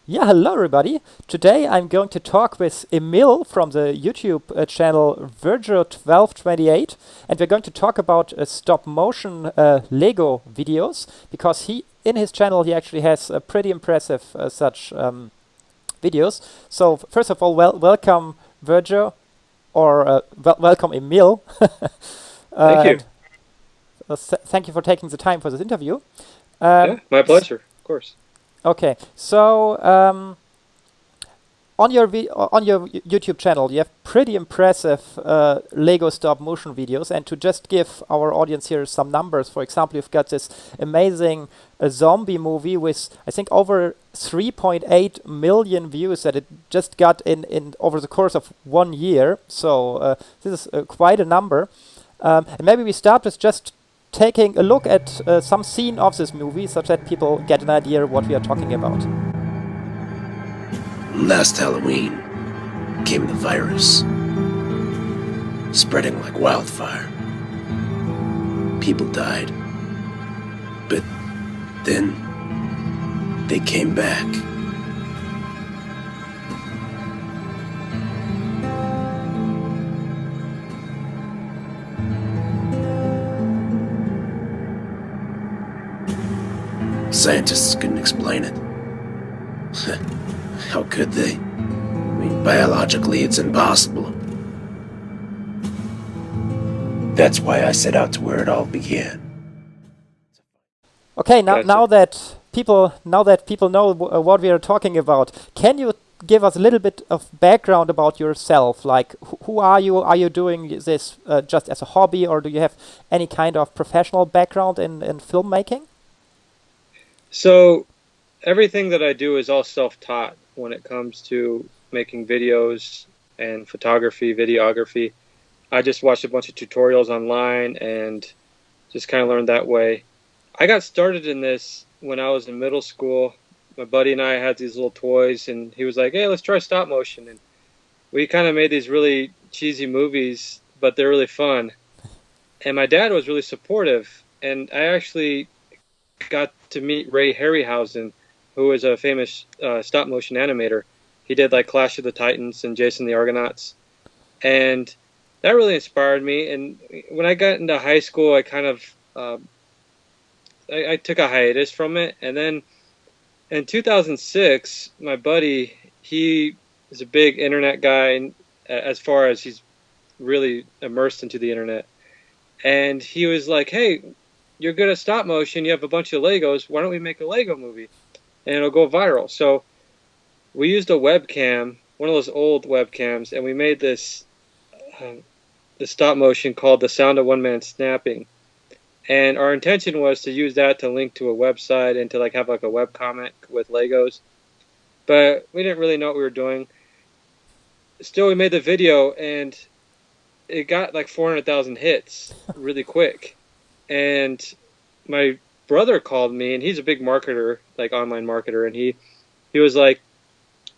Yeah, hello everybody. Today I'm going to talk with Emil from the YouTube channel Virgil1228, and we're going to talk about stop motion Lego videos because in his channel he actually has pretty impressive such videos. So first of all, welcome Virgil, or welcome Emil, Thank you. and thank you for taking the time for this interview. Yeah, my pleasure. Of course. Okay, so on your YouTube channel, you have pretty impressive Lego stop motion videos. And to just give our audience here some numbers, for example, you've got this amazing zombie movie with I think over 3.8 million views that it just got in over the course of 1 year. So this is quite a number. And maybe we start with just taking a look at some scene of this movie, such that people get an idea what we are talking about. Last Halloween came the virus, spreading like wildfire. People died. But then they came back. Scientists couldn't explain it. How could they? I mean, biologically, it's impossible. That's why I set out to where it all began. Okay, Gotcha. now that people know what we are talking about, can you give us a little bit of background about yourself? Like, who are you? Are you doing this just as a hobby, or do you have any kind of professional background in filmmaking? So everything that I do is all self-taught when it comes to making videos and photography, videography. I just watched a bunch of tutorials online and just kind of learned that way. I got started in this when I was in middle school. My buddy and I had these little toys, and he was like, "Hey, let's try stop motion." And we kind of made these really cheesy movies, but they're really fun. And my dad was really supportive, and I actually got to meet Ray Harryhausen, who is a famous stop motion animator. He did like Clash of the Titans and Jason the Argonauts, and that really inspired me. And when I got into high school, I kind of I took a hiatus from it, and then in 2006, my buddy, he is a big internet guy, and as far as he's really immersed into the internet, and he was like, "Hey, you're good at stop motion. You have a bunch of Legos. Why don't we make a Lego movie and it'll go viral?" So we used a webcam, one of those old webcams, and we made this stop motion called "The Sound of One Man Snapping." And our intention was to use that to link to a website and to like have like a webcomic with Legos. But we didn't really know what we were doing. Still, we made the video and it got like 400,000 hits really quick. And my brother called me, and he's a big marketer, like online marketer, and he was like,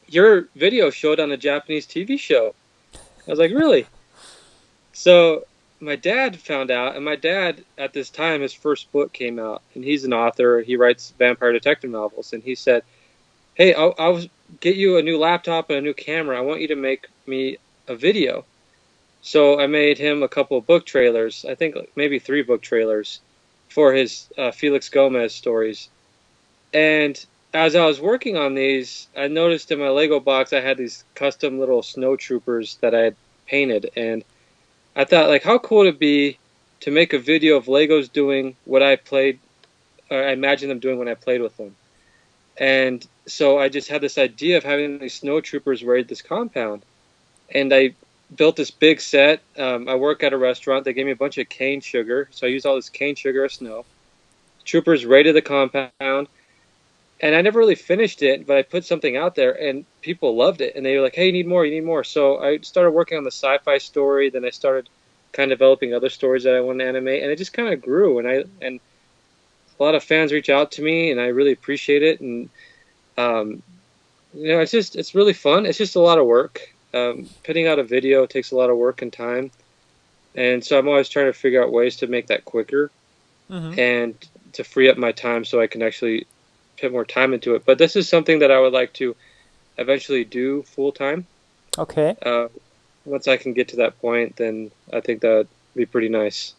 "Your video showed on a Japanese TV show." I was like, "Really?" So my dad found out, and my dad at this time, his first book came out, and he's an author. He writes vampire detective novels, and he said, "Hey, I'll get you a new laptop and a new camera. I want you to make me a video." So I made him a couple of book trailers. I think maybe 3 book trailers for his Felix Gomez stories. And as I was working on these, I noticed in my Lego box I had these custom little snow troopers that I had painted, and I thought, like, how cool would it be to make a video of Legos doing what I played, or I imagined them doing when I played with them. And so I just had this idea of having these snow troopers raid this compound, and I built this big set. I work at a restaurant. They gave me a bunch of cane sugar, so I used all this cane sugar of snow. Troopers raided the compound, and I never really finished it, but I put something out there, and people loved it, and they were like, "Hey, you need more, you need more." So I started working on the sci-fi story. Then I started kind of developing other stories that I want to animate, and it just kind of grew. And a lot of fans reach out to me, and I really appreciate it. And um, it's really fun. It's just a lot of work. Putting out a video takes a lot of work and time, and so I'm always trying to figure out ways to make that quicker Mm-hmm. and to free up my time so I can actually put more time into it. But this is something that I would like to eventually do full time. Okay. Once I can get to that point, then I think that would be pretty nice.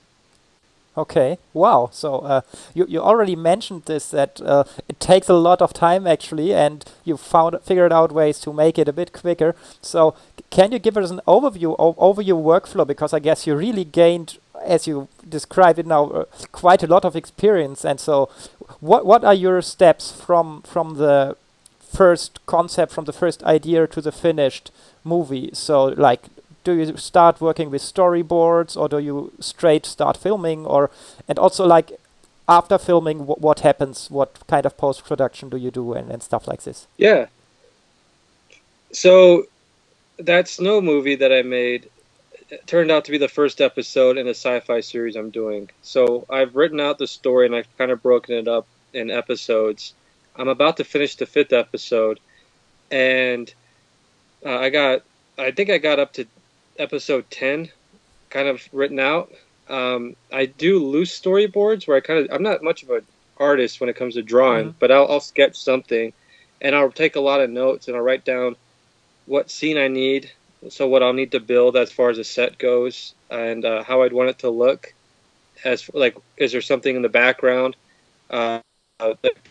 Okay. Wow. So you already mentioned this, that it takes a lot of time actually, and you figured out ways to make it a bit quicker. So can you give us an overview over your workflow? Because I guess you really gained, as you describe it now, quite a lot of experience. And so, what are your steps from the first concept, from the first idea to the finished movie? So like, do you start working with storyboards, or do you straight start filming, or and also like after filming, what happens? What kind of post production do you do, and stuff like this? Yeah. So that snow movie that I made turned out to be the first episode in a sci-fi series I'm doing. So I've written out the story and I've kind of broken it up in episodes. I'm about to finish the 5th episode, and I think I got up to episode 10 kind of written out. I do loose storyboards where I'm not much of an artist when it comes to drawing, but I'll sketch something, and I'll take a lot of notes, and I'll write down what scene I need, so what I'll need to build as far as a set goes, and how I'd want it to look. As like, is there something in the background? The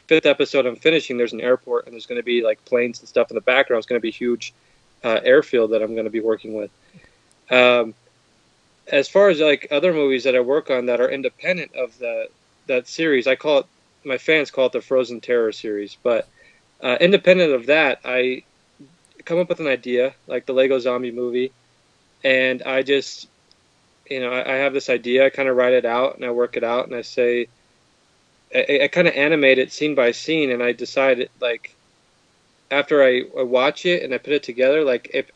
5th episode I'm finishing, there's an airport, and there's going to be like planes and stuff in the background. It's going to be a huge airfield that I'm going to be working with. As far as like other movies that I work on that are independent of that series, my fans call it the Frozen Terror series. But independent of that, I come up with an idea, like the Lego Zombie movie, and I just, I have this idea, I kind of write it out, and I work it out, and I say, I kind of animate it scene by scene, and I decide, like, after I watch it and I put it together, like, if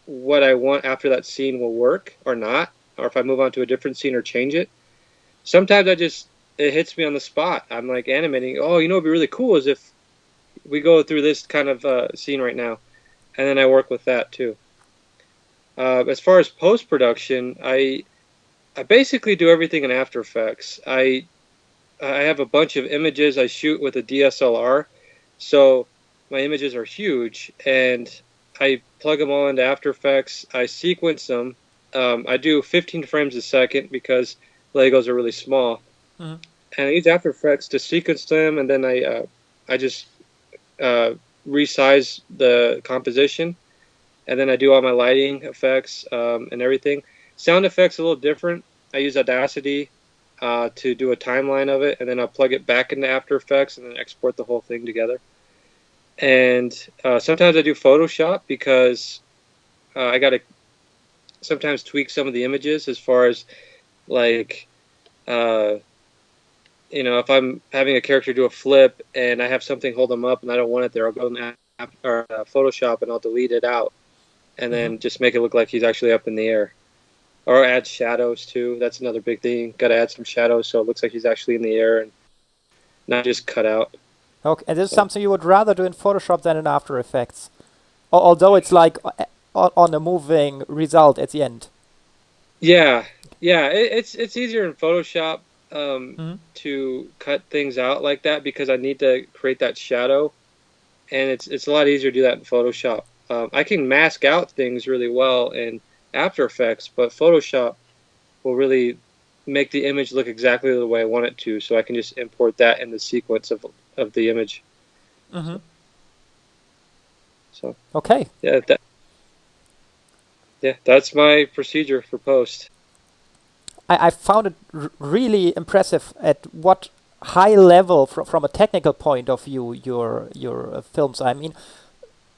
what I want after that scene will work or not, or if I move on to a different scene or change it. Sometimes it hits me on the spot. I'm like animating, oh, what'd be really cool is if we go through this kind of scene right now. And then I work with that too. As far as post-production, I basically do everything in After Effects. I have a bunch of images I shoot with a DSLR, so my images are huge, and I plug them all into After Effects. I sequence them. I do 15 frames a second because Legos are really small, and I use After Effects to sequence them, and then I just resize the composition, and then I do all my lighting effects and everything. Sound effects a little different. I use Audacity to do a timeline of it, and then I'll plug it back into After Effects and then export the whole thing together. And sometimes I do Photoshop because I got to sometimes tweak some of the images as far as like if I'm having a character do a flip and I have something hold them up and I don't want it there, I'll go in Photoshop and I'll delete it out and then just make it look like he's actually up in the air. Or add shadows too. That's another big thing. Got to add some shadows so it looks like he's actually in the air and not just cut out. Okay, and this is something you would rather do in Photoshop than in After Effects, although it's like on a moving result at the end. Yeah, it's easier in Photoshop to cut things out like that because I need to create that shadow, and it's a lot easier to do that in Photoshop. I can mask out things really well in After Effects, but Photoshop will really make the image look exactly the way I want it to, so I can just import that in the sequence of the image. So okay, that's my procedure for post. I found it really impressive at what high level, from a technical point of view, your films. I mean,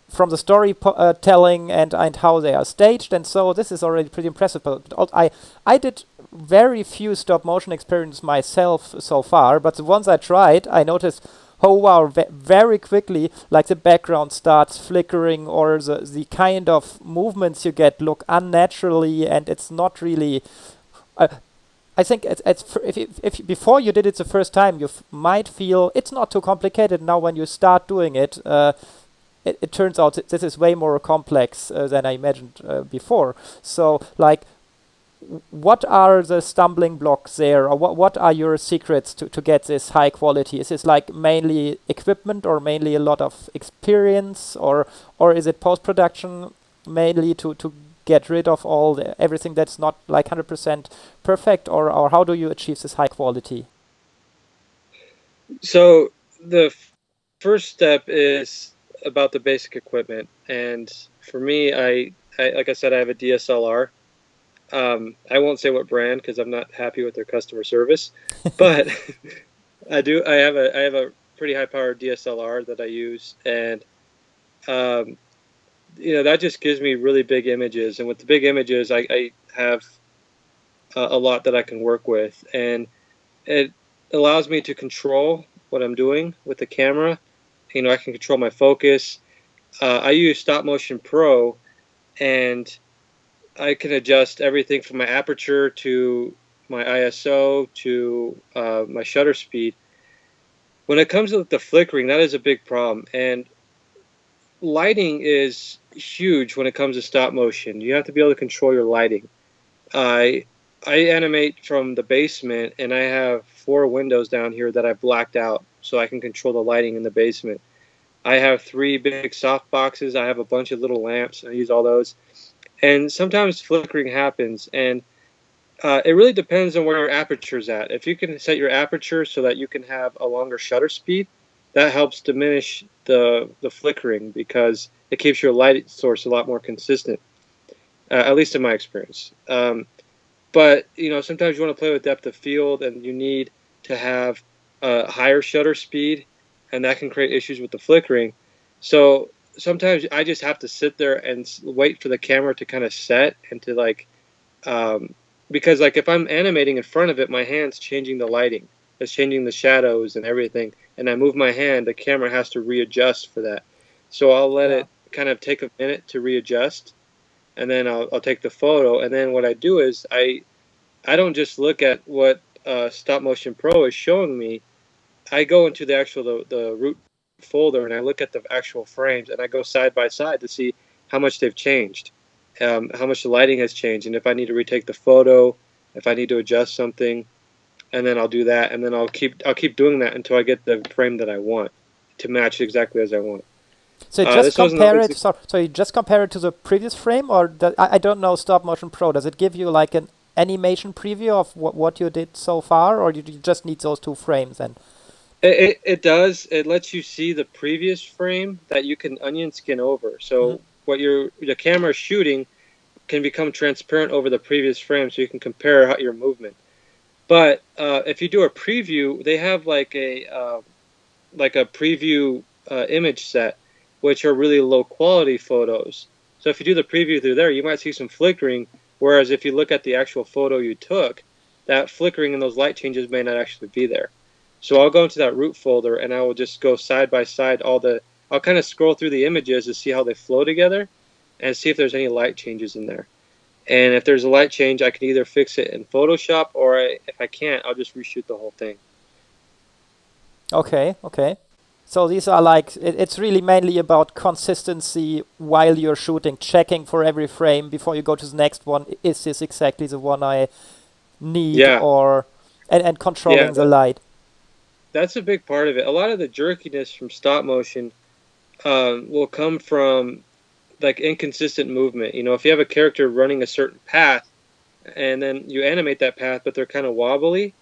from the storytelling and how they are staged, and so this is already pretty impressive. But I did very few stop motion experiments myself so far, but the ones I tried, I noticed, oh wow, very quickly, like the background starts flickering, or the kind of movements you get look unnaturally, and it's not really. I think if before you did it the first time, you might feel it's not too complicated. Now when you start doing it, it turns out this is way more complex than I imagined before. So like, what are the stumbling blocks there, or what are your secrets to get this high quality? Is this like mainly equipment, or mainly a lot of experience, or is it post-production mainly to get rid of everything that's not like 100% perfect, or how do you achieve this high quality? So the first step is about the basic equipment, and for me, I like I said, I have a DSLR. I won't say what brand because I'm not happy with their customer service, but I do. I have a pretty high powered DSLR that I use, and um, that just gives me really big images. And with the big images, I have a lot that I can work with, and it allows me to control what I'm doing with the camera. I can control my focus. I use Stop Motion Pro, and I can adjust everything from my aperture to my ISO to my shutter speed. When it comes to the flickering, that is a big problem. And lighting is huge when it comes to stop motion. You have to be able to control your lighting. I animate from the basement, and I have 4 windows down here that I blacked out so I can control the lighting in the basement. I have 3 big soft boxes. I have a bunch of little lamps. I use all those. And sometimes flickering happens, and it really depends on where your aperture is at. If you can set your aperture so that you can have a longer shutter speed, that helps diminish the flickering because it keeps your light source a lot more consistent, at least in my experience. But sometimes you want to play with depth of field, and you need to have a higher shutter speed, and that can create issues with the flickering. So sometimes I just have to sit there and wait for the camera to kind of set and to because if I'm animating in front of it, my hand's changing the lighting, it's changing the shadows and everything, and I move my hand, the camera has to readjust for that. So I'll let it kind of take a minute to readjust, and then I'll take the photo, and then what I do is I don't just look at what Stop Motion Pro is showing me. I go into the actual the root folder, and I look at the actual frames, and I go side by side to see how much they've changed, how much the lighting has changed, and if I need to retake the photo, if I need to adjust something, and then I'll do that, and then I'll keep doing that until I get the frame that I want to match exactly as I want. So you just compare it. So you just compare it to the previous frame, or I don't know Stop Motion Pro. Does it give you like an animation preview of what you did so far, or you just need those 2 frames and? It does. It lets you see the previous frame that you can onion skin over. So what the camera is shooting can become transparent over the previous frame, so you can compare your movement. But if you do a preview, they have like a preview image set, which are really low quality photos. So if you do the preview through there, you might see some flickering. Whereas if you look at the actual photo you took, that flickering and those light changes may not actually be there. So I'll go into that root folder, and I will just go side by side I'll kind of scroll through the images to see how they flow together and see if there's any light changes in there. And if there's a light change, I can either fix it in Photoshop, or if I can't, I'll just reshoot the whole thing. Okay. So these are it's really mainly about consistency while you're shooting, checking for every frame before you go to the next one. Is this exactly the one I need? Yeah. And controlling the light. That's a big part of it. A lot of the jerkiness from stop motion will come from inconsistent movement. If you have a character running a certain path, and then you animate that path, but they're kind of wobbly,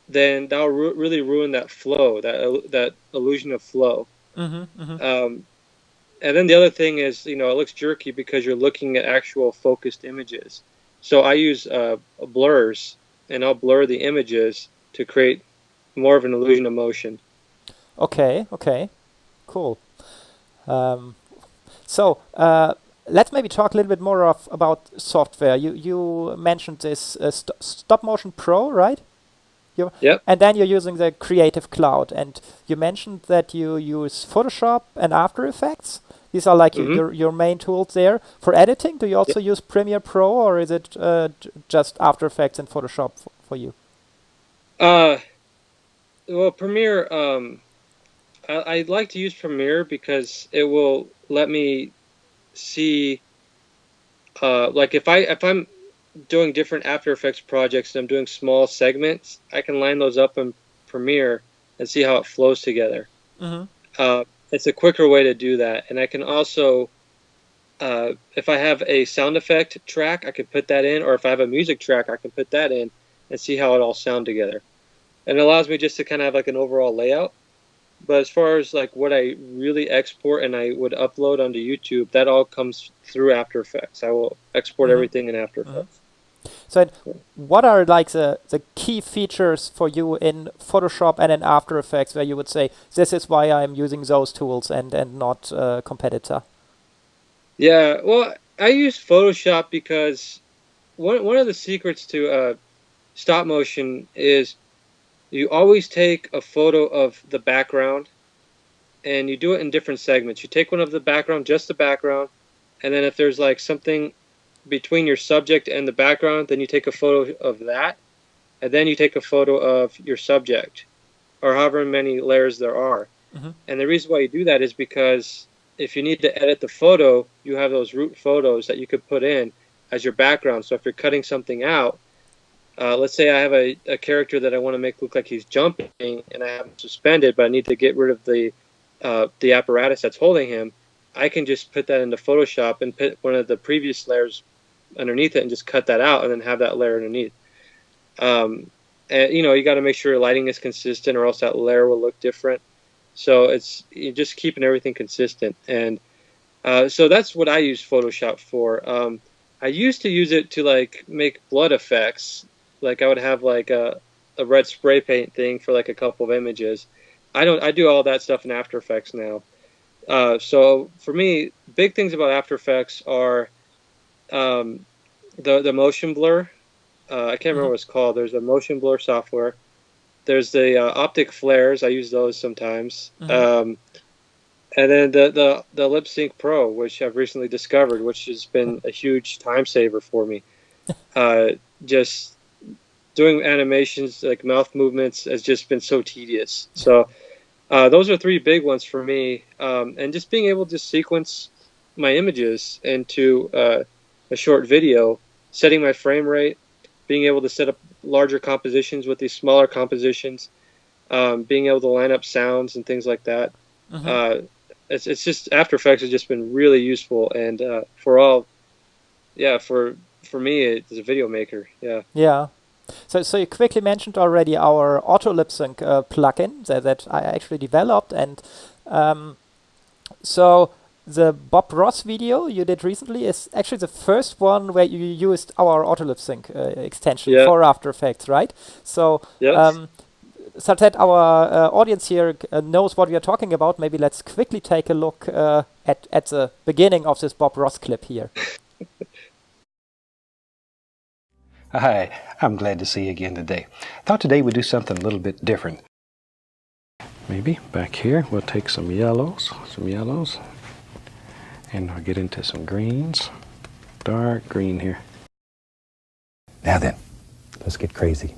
then that'll really ruin that flow, that illusion of flow. And then the other thing is, it looks jerky because you're looking at actual focused images. So I use blurs, and I'll blur the images to create more of an illusion of motion. Okay, cool. So let's maybe talk a little bit more about software. You mentioned this Stop Motion Pro, right? Yep. And then you're using the Creative Cloud, and you mentioned that you use Photoshop and After Effects. These are your main tools there. For editing, do you also use Premiere Pro, or is it just After Effects and Photoshop for you? Well, Premiere, I like to use Premiere because it will let me see, if I'm doing different After Effects projects and I'm doing small segments, I can line those up in Premiere and see how it flows together. Mm-hmm. It's a quicker way to do that. And I can also, if I have a sound effect track, I can put that in, or if I have a music track, I can put that in and see how it all sound together. And it allows me just to kind of have like an overall layout. But as far as like what I really export and I would upload onto YouTube, that all comes through After Effects. I will export Mm-hmm. everything in After Mm-hmm. Effects. So what are like the key features for you in Photoshop and in After Effects where you would say, this is why I'm using those tools and not competitor? Yeah, well, I use Photoshop because one of the secrets to stop motion is you always take a photo of the background and you do it in different segments. You take one of the background, just the background, and then if there's like something between your subject and the background, then you take a photo of that, and then you take a photo of your subject, or however many layers there are. Mm-hmm. And the reason why you do that is because if you need to edit the photo, you have those root photos that you could put in as your background. So if you're cutting something out, let's say I have a character that I want to make look like he's jumping, and I have him suspended, but I need to get rid of the apparatus that's holding him. I can just put that into Photoshop and put one of the previous layers underneath it and just cut that out and then have that layer underneath. And you got to make sure your lighting is consistent, or else that layer will look different. So you're just keeping everything consistent, and so that's what I use Photoshop for. I used to use it to like make blood effects. Like I would have like a red spray paint thing for like a couple of images. I do all that stuff in After Effects now. So for me, big things about After Effects are um, the motion blur. I can't remember Mm-hmm. what it's called. There's a motion blur software. There's the optic flares. I use those sometimes. Mm-hmm. And then the Lip Sync Pro, which I've recently discovered, which has been a huge time saver for me. Just doing animations like mouth movements has just been so tedious. So those are three big ones for me. And just being able to sequence my images into a short video, setting my frame rate, being able to set up larger compositions with these smaller compositions, being able to line up sounds and things like that. Mm-hmm. Uh, it's just After Effects has just been really useful, and for me as a video maker, yeah. Yeah. So you quickly mentioned already our auto lip sync plugin that I actually developed, and um, so the Bob Ross video you did recently is actually the first one where you used our auto lip sync extension Yeah, for After Effects, right? So yep. so that our audience here knows what we are talking about, maybe let's quickly take a look at the beginning of this Bob Ross clip here. Hi, I'm glad to see you again today. Thought today we'd do something a little bit different. Maybe back here we'll take some yellows, and I'll get into some greens, dark green here. Now then, let's get crazy.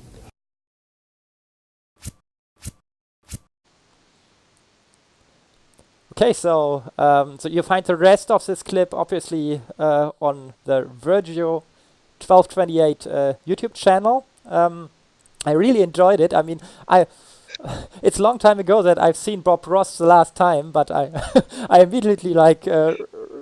Okay, so so you find the rest of this clip obviously on the Virgio 1228 YouTube channel. I really enjoyed it. I mean, it's a long time ago that I've seen Bob Ross the last time, but I I immediately like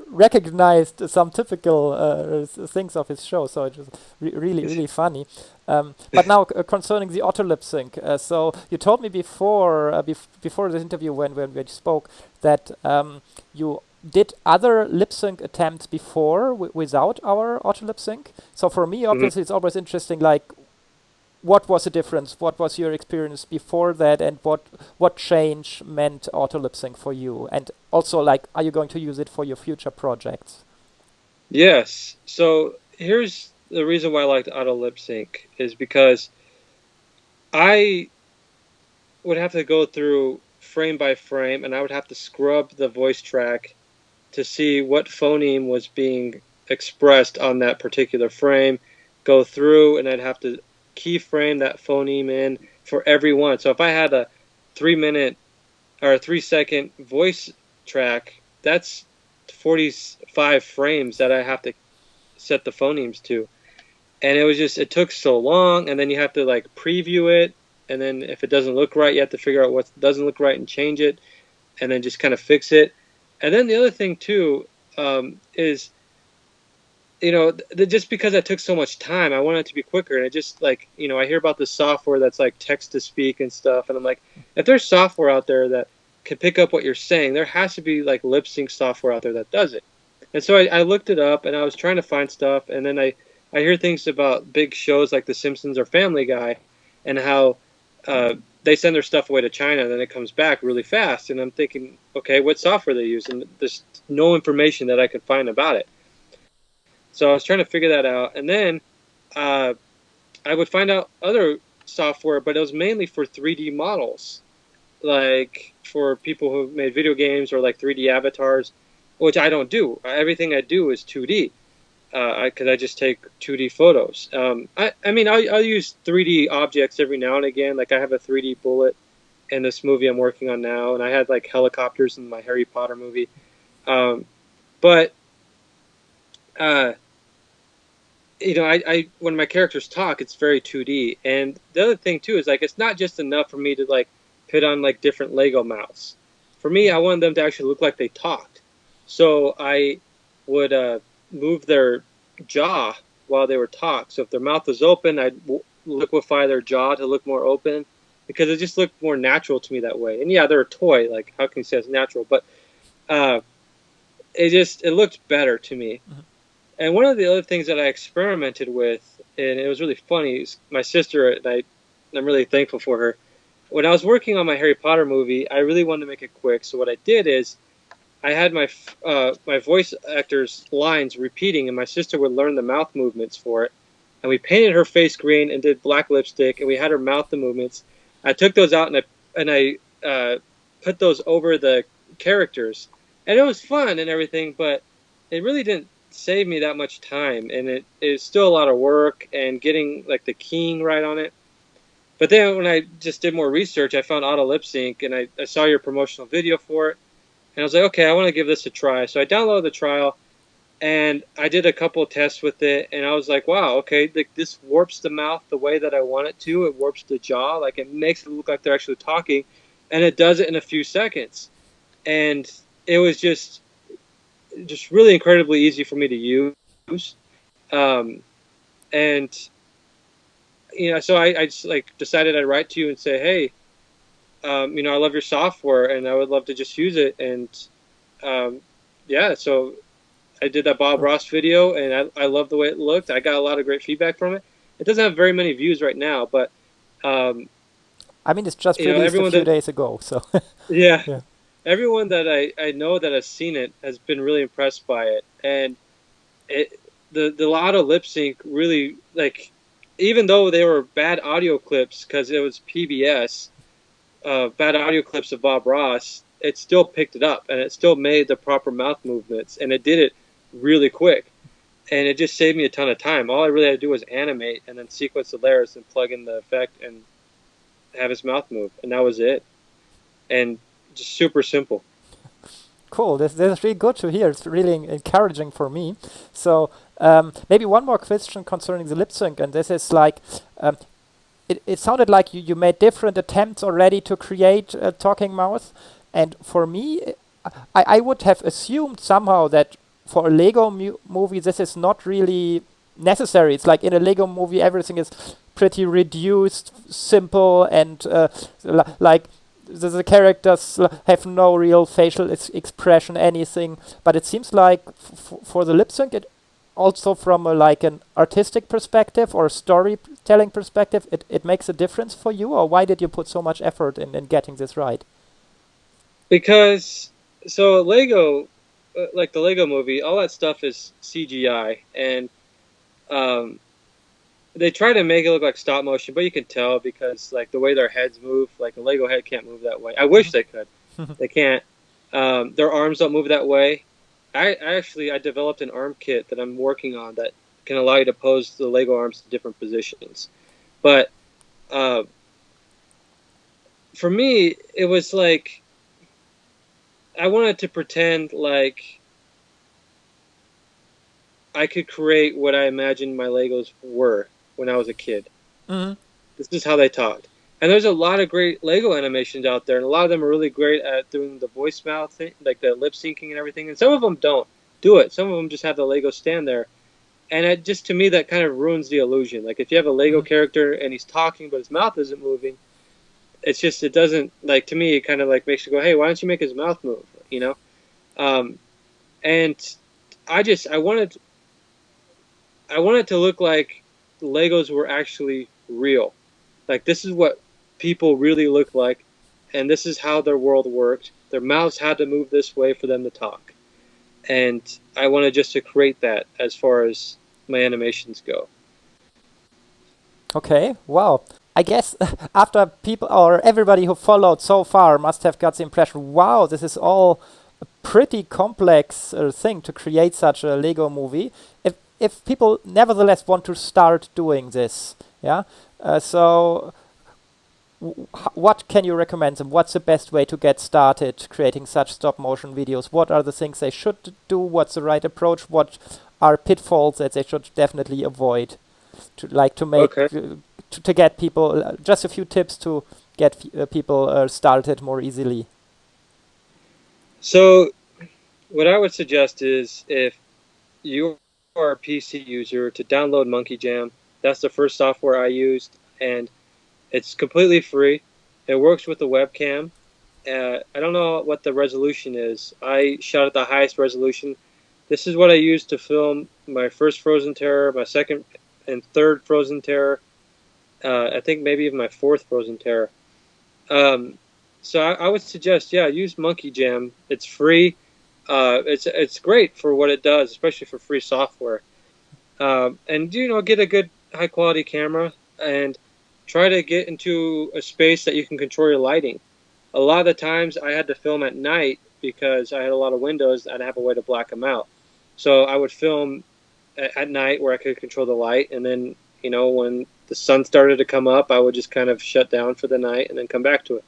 recognized some typical things of his show, so it was really funny. But now concerning the auto lip sync, so you told me before before this interview when we spoke that you did other lip sync attempts before without our auto lip sync. So for me, hmm obviously, it's always interesting, like, what was the difference? What was your experience before that, and what change meant auto lip sync for you? And also, like, are you going to use it for your future projects? Yes. So here's the reason why I like auto lip sync is because I would have to go through frame by frame, and I would have to scrub the voice track to see what phoneme was being expressed on that particular frame, go through, and I'd have to keyframe that phoneme in for every one. So if I had a 3 minute or a 3 second voice track, that's 45 frames that I have to set the phonemes to. and it took so long, and then you have to like preview it, and then if it doesn't look right, you have to figure out what doesn't look right and change it, and then just kind of fix it. And then the other thing too is, just because that took so much time, I want it to be quicker. And it just like, I hear about this software that's like text to speak and stuff, and I'm like, if there's software out there that can pick up what you're saying, there has to be like lip sync software out there that does it. And so I looked it up, and I was trying to find stuff, and then I hear things about big shows like The Simpsons or Family Guy, and how they send their stuff away to China, and then it comes back really fast. And I'm thinking, okay, what software they use? And there's no information that I could find about it. So I was trying to figure that out. And then I would find out other software, but it was mainly for 3D models, like for people who made video games or like 3D avatars, which I don't do. Everything I do is 2D. Because I just take 2D photos. I'll use 3D objects every now and again. Like I have a 3D bullet in this movie I'm working on now, and I had like helicopters in my Harry Potter movie. But when my characters talk, it's very 2D. And the other thing too is like it's not just enough for me to like put on like different Lego mouths. For me, I wanted them to actually look like they talked. So I would move their jaw while they were talk. So if their mouth was open, I'd liquefy their jaw to look more open, because it just looked more natural to me that way. And yeah, they're a toy. Like, how can you say it's natural? But it looked better to me. Mm-hmm. And one of the other things that I experimented with, and it was really funny, is my sister, and I'm really thankful for her. When I was working on my Harry Potter movie, I really wanted to make it quick. So what I did is I had my voice actors' lines repeating, and my sister would learn the mouth movements for it. And we painted her face green and did black lipstick, and we had her mouth the movements. I took those out and I put those over the characters, and it was fun and everything, but it really didn't save me that much time, and it is still a lot of work and getting like the keying right on it. But then when I just did more research, I found auto lip sync, and I saw your promotional video for it. And I was like, okay, I want to give this a try. So I downloaded the trial, and I did a couple of tests with it, and I was like, wow, okay, this warps the mouth the way that I want it to. It warps the jaw. Like, it makes it look like they're actually talking, and it does it in a few seconds. And it was just really incredibly easy for me to use. So I just like decided I'd write to you and say, hey, I love your software, and I would love to just use it. And so I did that Bob Ross video, and I love the way it looked. I got a lot of great feedback from it. It doesn't have very many views right now, but it's just released a few days ago. So yeah. Everyone that I know that has seen it has been really impressed by it. And the auto lip sync really, like, even though they were bad audio clips because it was PBS. Bad audio clips of Bob Ross, it still picked it up, and it still made the proper mouth movements, and it did it really quick, and it just saved me a ton of time. All I really had to do was animate and then sequence the layers and plug in the effect and have his mouth move, and that was it. And just super simple. Cool. This is really good to hear. It's really encouraging for me. So maybe one more question concerning the lip sync, and this is like it sounded like you made different attempts already to create a talking mouth. And for me, I would have assumed somehow that for a Lego movie, this is not really necessary. It's like in a Lego movie, everything is pretty reduced, simple, and like the characters have no real facial expression, anything. But it seems like for the lip sync, it also from an artistic perspective or storytelling perspective, it makes a difference for you? Or why did you put so much effort in getting this right? Because, so Lego, like the Lego movie, all that stuff is CGI, and they try to make it look like stop motion, but you can tell because like the way their heads move, like a Lego head can't move that way. I wish they could. They can't. Their arms don't move that way. I developed an arm kit that I'm working on that can allow you to pose the Lego arms to different positions. But for me, it was like I wanted to pretend like I could create what I imagined my Legos were when I was a kid. Mm-hmm. This is how they talked. And there's a lot of great Lego animations out there, and a lot of them are really great at doing the voice mouth thing, like the lip syncing and everything. And some of them don't do it. Some of them just have the Lego stand there. And it just, to me, that kind of ruins the illusion. Like if you have a Lego character and he's talking but his mouth isn't moving, it's just, it doesn't, like, to me, it kind of like makes you go, hey, why don't you make his mouth move? You know? And I wanted to look like Legos were actually real. Like, this is what people really look like, and this is how their world worked. Their mouths had to move this way for them to talk. And I wanted just to create that as far as my animations go. Okay, wow. I guess after people or everybody who followed so far must have got the impression, wow, this is all a pretty complex thing to create such a Lego movie. If people nevertheless want to start doing this, yeah. So what can you recommend them? What's the best way to get started creating such stop motion videos? What are the things they should do? What's the right approach? What are pitfalls that they should definitely avoid to make Okay. to get people? Just a few tips to get people started more easily. So what I would suggest is, if you are a PC user, to download Monkey Jam. That's the first software I used, and it's completely free. It works with the webcam. I don't know what the resolution is. I shot at the highest resolution. This is what I used to film my first Frozen Terror, my second and third Frozen Terror. I think maybe even my fourth Frozen Terror. So I would suggest, yeah, use Monkey Jam. It's free. It's great for what it does, especially for free software. And get a good high quality camera and try to get into a space that you can control your lighting. A lot of the times I had to film at night because I had a lot of windows. I'd have a way to black them out. So I would film at night where I could control the light, and then when the sun started to come up, I would just kind of shut down for the night and then come back to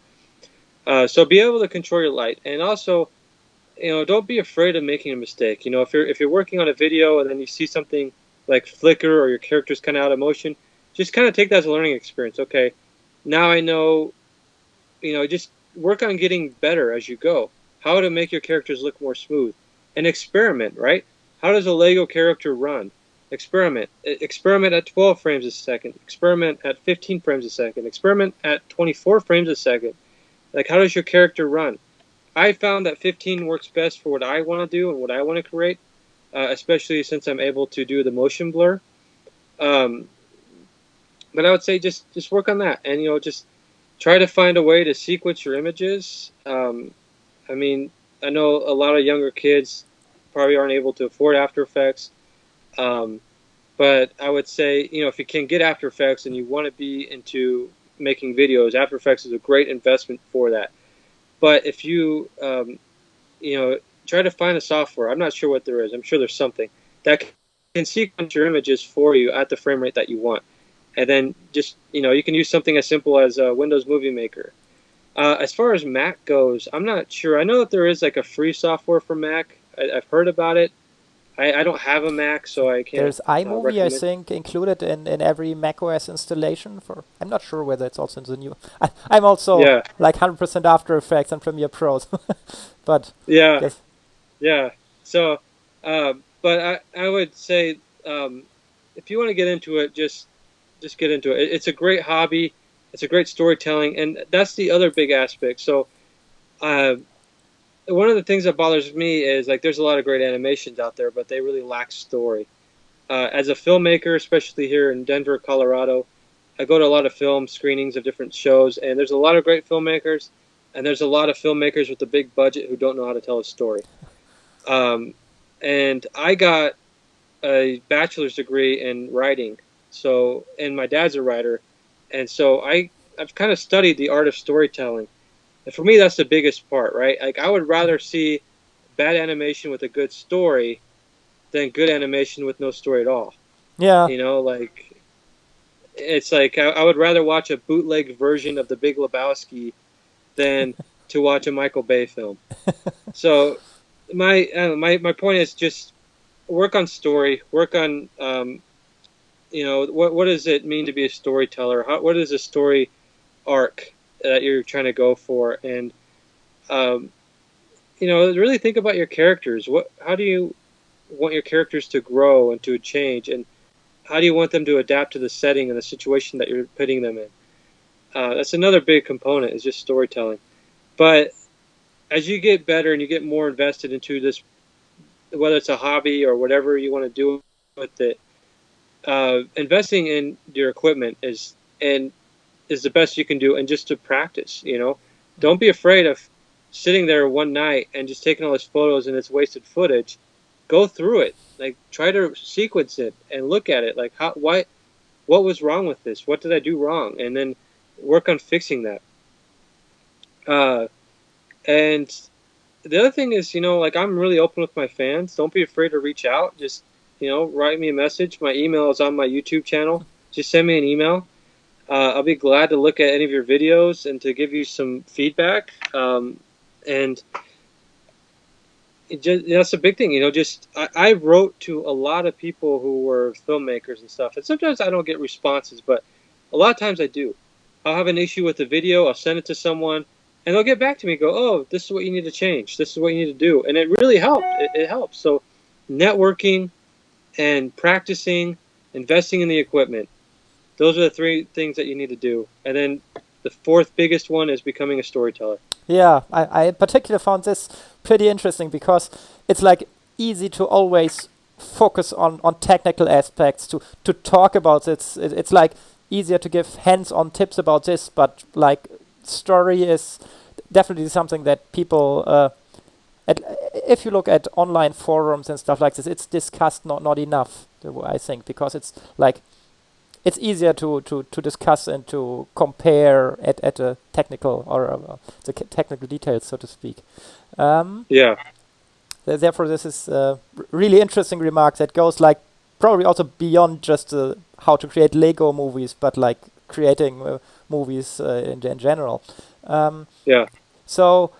it. So be able to control your light, and also, don't be afraid of making a mistake. If you're working on a video and then you see something like flicker or your character's kind of out of motion, just kind of take that as a learning experience. Okay, now I know. Just work on getting better as you go. How to make your characters look more smooth, and experiment. Right? How does a Lego character run? Experiment. Experiment at 12 frames a second. Experiment at 15 frames a second. Experiment at 24 frames a second. Like, how does your character run? I found that 15 works best for what I want to do and what I want to create, especially since I'm able to do the motion blur. But I would say just work on that, and just try to find a way to sequence your images. I mean, I know a lot of younger kids probably aren't able to afford After Effects, but I would say, if you can get After Effects and you want to be into making videos, After Effects is a great investment for that. But if you try to find a software, I'm not sure what there is, I'm sure there's something that can sequence your images for you at the frame rate that you want. And then just, you can use something as simple as Windows Movie Maker. As far as Mac goes, I'm not sure. I know that there is like a free software for Mac. I've heard about it. I don't have a Mac, so I can't. There's iMovie, I recommend. think, included in every macOS installation. I'm not sure whether it's also in the new. I'm also Yeah. like 100% After Effects and Premiere Pro, but Yeah. yes. Yeah. So, but I would say, if you want to get into it, just get into it. It's a great hobby. It's a great storytelling, and that's the other big aspect. So, one of the things that bothers me is, like, there's a lot of great animations out there, but they really lack story. As a filmmaker, especially here in Denver, Colorado, I go to a lot of film screenings of different shows, and there's a lot of great filmmakers, and there's a lot of filmmakers with a big budget who don't know how to tell a story. And I got a bachelor's degree in writing, and my dad's a writer, and so I've kind of studied the art of storytelling. And for me, that's the biggest part, right? Like, I would rather see bad animation with a good story than good animation with no story at all. Yeah. Like, it's like I would rather watch a bootleg version of The Big Lebowski than to watch a Michael Bay film. So my point is, just work on story, work on what does it mean to be a storyteller? What is a story arc that you're trying to go for? And really think about your characters. How do you want your characters to grow and to change, and how do you want them to adapt to the setting and the situation that you're putting them in? That's another big component, is just storytelling. But as you get better and you get more invested into this, whether it's a hobby or whatever you want to do with it, investing in your equipment is the best you can do, and just to practice. Don't be afraid of sitting there one night and just taking all these photos and it's wasted footage. Go through it, like try to sequence it and look at it, like what was wrong with this? What did I do wrong? And then work on fixing that. And the other thing is, I'm really open with my fans. Don't be afraid to reach out. Just, write me a message. My email is on my YouTube channel. Just send me an email. I'll be glad to look at any of your videos and to give you some feedback. And that's a big thing, I wrote to a lot of people who were filmmakers and stuff. And sometimes I don't get responses, but a lot of times I do. I'll have an issue with the video. I'll send it to someone, and they'll get back to me and go, oh, this is what you need to change. This is what you need to do. And it really helped. It helps. So networking and practicing, investing in the equipment. Those are the three things that you need to do. And then the fourth biggest one is becoming a storyteller. Yeah, I particularly found this pretty interesting because it's like easy to always focus on technical aspects, to talk about it. It's like easier to give hands-on tips about this, but like story is definitely something that people, if you look at online forums and stuff like this, it's discussed not enough, I think, because it's like it's easier to discuss and to compare at a technical or the technical details, so to speak. Yeah. Therefore, this is a really interesting remark that goes like probably also beyond just how to create Lego movies, but like creating movies in general. Yeah. So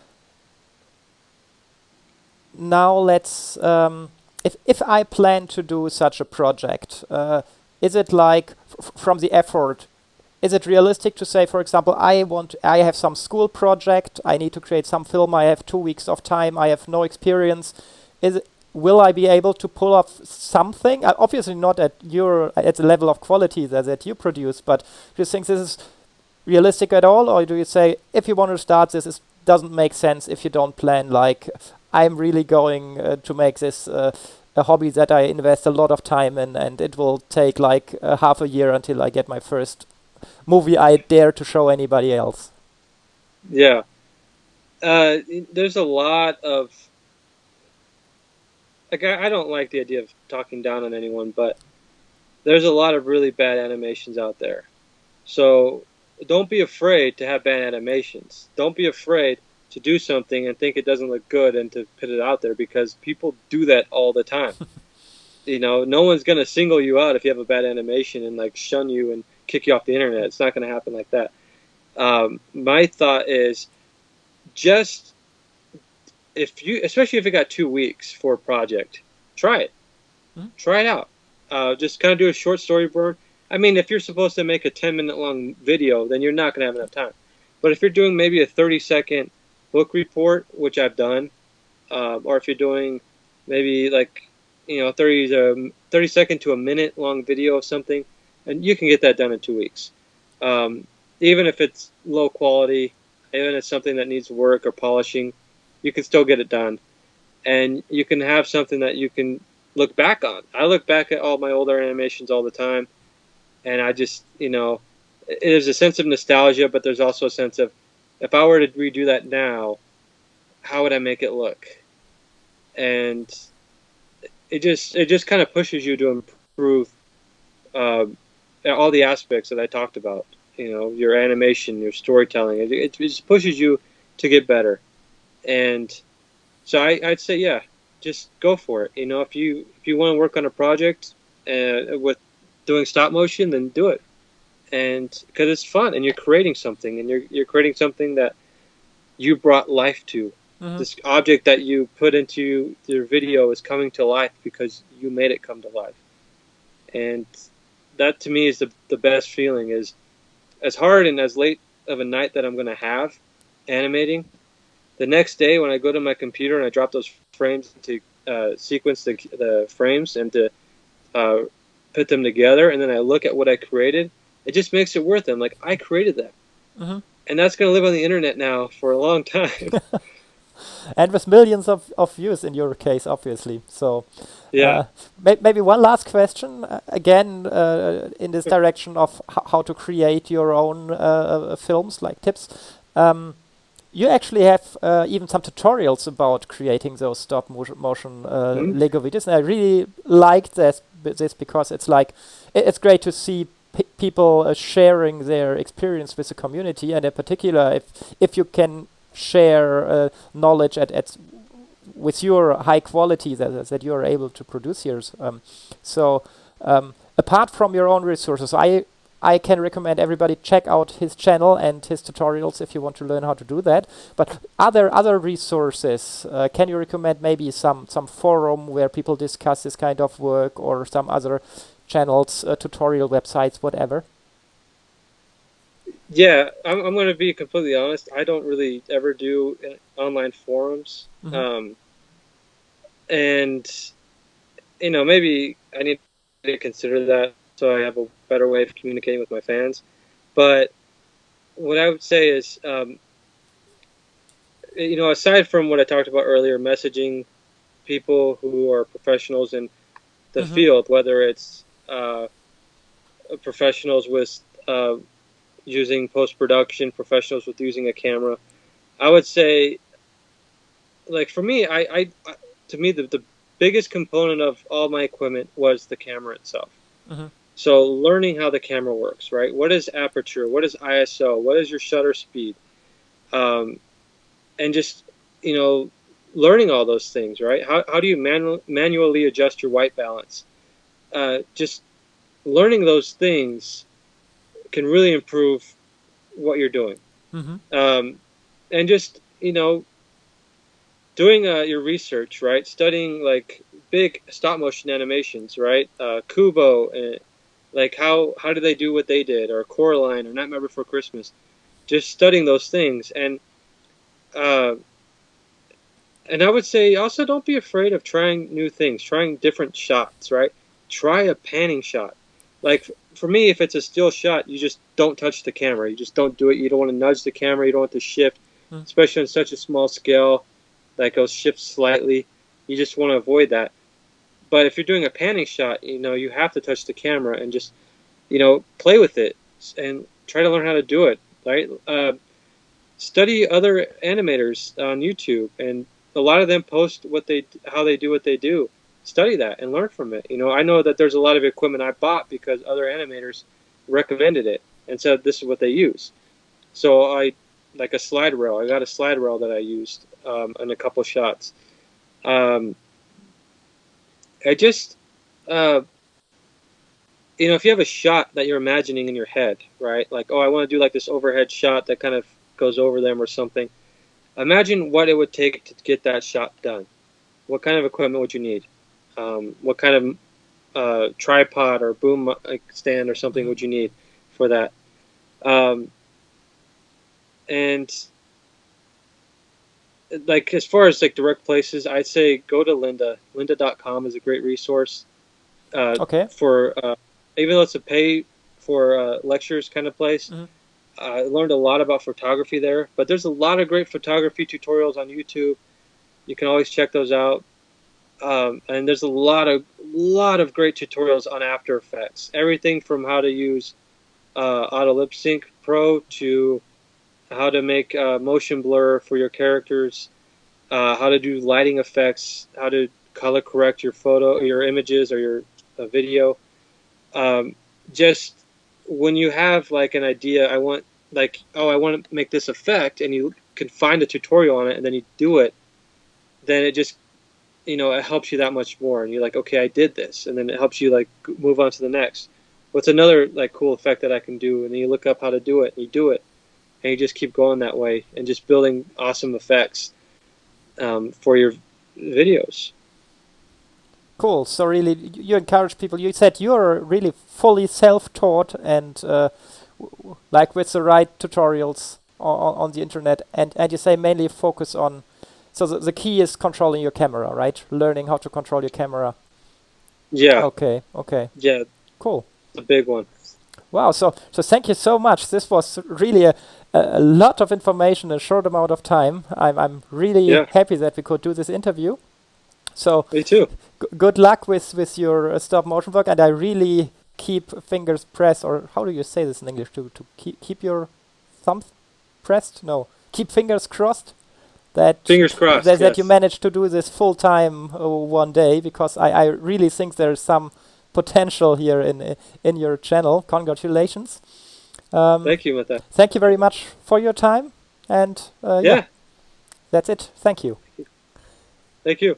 now let's, if I plan to do such a project, is it like from the effort, is it realistic to say, for example, I have some school project, I need to create some film, I have 2 weeks of time, I have no experience. Will I be able to pull off something? Obviously not at the level of quality that you produce, but do you think this is realistic at all? Or do you say, if you want to start this, it doesn't make sense if you don't plan, like, I'm really going to make this a hobby that I invest a lot of time in, and it will take like half a year until I get my first movie I dare to show anybody else? Yeah. There's a lot of, like, I don't like the idea of talking down on anyone, but there's a lot of really bad animations out there. So don't be afraid to have bad animations. Don't be afraid to do something and think it doesn't look good and to put it out there, because people do that all the time. No one's going to single you out if you have a bad animation and like shun you and kick you off the internet. It's not going to happen like that. My thought is, just especially if you got 2 weeks for a project, try it. Mm-hmm. Try it out. Just kind of do a short storyboard. I mean, if you're supposed to make a 10-minute long video, then you're not going to have enough time. But if you're doing maybe a 30-second book report, which I've done, or if you're doing maybe like 30 second to a minute long video of something, and you can get that done in 2 weeks. Even if it's low quality, even if it's something that needs work or polishing, you can still get it done, and you can have something that you can look back on. I look back at all my older animations all the time, and I just, there's a sense of nostalgia, but there's also a sense of, if I were to redo that now, how would I make it look? And it just kind of pushes you to improve all the aspects that I talked about. Your animation, your storytelling. It just pushes you to get better. And so I'd say, yeah, just go for it. If you want to work on a project with doing stop motion, then do it. And because it's fun, and you're creating something, and you're creating something that you brought life to. This object that you put into your video is coming to life because you made it come to life. And that to me is the best feeling, is as hard and as late of a night that I'm going to have animating, the next day when I go to my computer and I drop those frames to sequence the frames and to put them together, and then I look at what I created, it just makes it worth it. I'm like, I created that. And that's going to live on the internet now for a long time. And with millions of views in your case, obviously. So, Yeah. Maybe one last question, again, in this direction of how to create your own films, like tips. You actually have even some tutorials about creating those stop motion Lego videos, and I really like this because it's like it's great to see people sharing their experience with the community, and in particular, if you can share knowledge at with your high quality that you are able to produce here. So apart from your own resources, I can recommend everybody check out his channel and his tutorials if you want to learn how to do that. But other resources, can you recommend maybe some forum where people discuss this kind of work, or some other channels, tutorial websites, whatever? Yeah, I'm going to be completely honest. I don't really ever do online forums. And, maybe I need to consider that so I have a better way of communicating with my fans. But what I would say is, aside from what I talked about earlier, messaging people who are professionals in the field, whether it's professionals with using post-production, professionals with using a camera, I would say, like for me, to me, the biggest component of all my equipment was the camera itself. So learning how the camera works, right? What is aperture? What is ISO? What is your shutter speed? And just, learning all those things, right? How do you manually adjust your white balance? Just learning those things can really improve what you're doing. And just, doing your research, right? Studying like big stop motion animations, right? Kubo, and like how do they do what they did, or Coraline, or Nightmare Before Christmas? Just studying those things, and I would say also don't be afraid of trying new things, trying different shots, right? Try a panning shot. Like for me, if it's a still shot, you just don't touch the camera. You just don't do it. You don't want to nudge the camera. You don't want to shift, especially on such a small scale that goes shift slightly. You just want to avoid that. But if you're doing a panning shot, you have to touch the camera and just, play with it and try to learn how to do it, right? Study other animators on YouTube, and a lot of them post how they do what they do. Study that and learn from it. I know that there's a lot of equipment I bought because other animators recommended it and said this is what they use. So like a slide rail. I got a slide rail that I used in a couple shots. I just, if you have a shot that you're imagining in your head, right? Like, I want to do like this overhead shot that kind of goes over them or something. Imagine what it would take to get that shot done. What kind of equipment would you need? What kind of tripod or boom stand or something would you need for that? And like as far as like direct places, I'd say go to Lynda. Lynda.com is a great resource. For even though it's a pay for lectures kind of place. I learned a lot about photography there, but there's a lot of great photography tutorials on YouTube. You can always check those out. And there's a lot of great tutorials on After Effects. Everything from how to use Auto Lip Sync Pro to how to make motion blur for your characters, how to do lighting effects, how to color correct your your images or your video. Just when you have like an idea, I want to make this effect, and you can find a tutorial on it, and then you do it, then it just, it helps you that much more. And you're like, okay, I did this. And then it helps you like move on to the next. What's another like cool effect that I can do? And then you look up how to do it, and you do it. And you just keep going that way and just building awesome effects. for your videos. Cool. So really, you encourage people. You said you're really fully self-taught and like with the right tutorials on the internet, and you say mainly focus on. So the key is controlling your camera, right? Learning how to control your camera. Yeah. Okay. Okay. Yeah. Cool. It's a big one. Wow. So thank you so much. This was really a lot of information in a short amount of time. I'm really happy that we could do this interview. So me too. Good luck with your stop motion work, and I really keep fingers pressed, or how do you say this in English? To keep your thumbs pressed? No, keep fingers crossed. Fingers crossed. That you manage to do this full time one day, because I really think there's some potential here in your channel. Congratulations. Thank you, Mathias. Thank you very much for your time, and that's it. Thank you. Thank you.